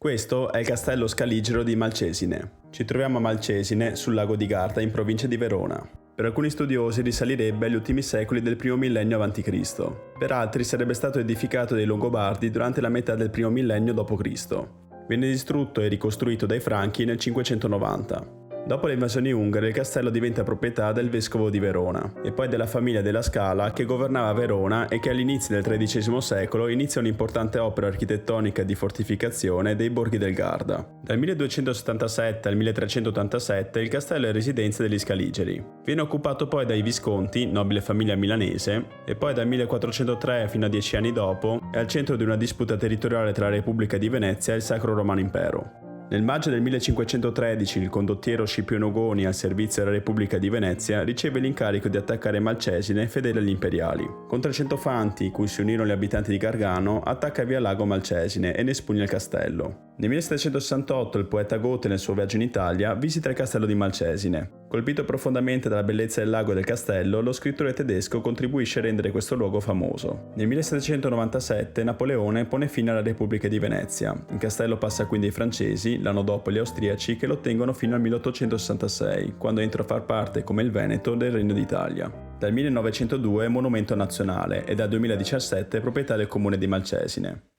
Questo è il castello scaligero di Malcesine. Ci troviamo a Malcesine, sul lago di Garda, in provincia di Verona. Per alcuni studiosi risalirebbe agli ultimi secoli del primo millennio a.C. Per altri sarebbe stato edificato dai Longobardi durante la metà del primo millennio d.C. Venne distrutto e ricostruito dai Franchi nel 590. Dopo le invasioni ungare il castello diventa proprietà del vescovo di Verona e poi della famiglia della Scala che governava Verona e che all'inizio del XIII secolo inizia un'importante opera architettonica di fortificazione dei borghi del Garda. Dal 1277 al 1387 il castello è residenza degli Scaligeri. Viene occupato poi dai Visconti, nobile famiglia milanese, e poi dal 1403 fino a 10 anni dopo è al centro di una disputa territoriale tra la Repubblica di Venezia e il Sacro Romano Impero. Nel maggio del 1513 il condottiero Scipione Goni, al servizio della Repubblica di Venezia, riceve l'incarico di attaccare Malcesine fedele agli imperiali. Con 300 fanti, cui si unirono gli abitanti di Gargano, attacca via Lago Malcesine e ne espugna il castello. Nel 1768 il poeta Goethe, nel suo viaggio in Italia, visita il castello di Malcesine. Colpito profondamente dalla bellezza del lago e del castello, lo scrittore tedesco contribuisce a rendere questo luogo famoso. Nel 1797 Napoleone pone fine alla Repubblica di Venezia. Il castello passa quindi ai francesi, l'anno dopo gli austriaci, che lo ottengono fino al 1866, quando entra a far parte, come il Veneto, del Regno d'Italia. Dal 1902 è monumento nazionale e dal 2017 è proprietà del comune di Malcesine.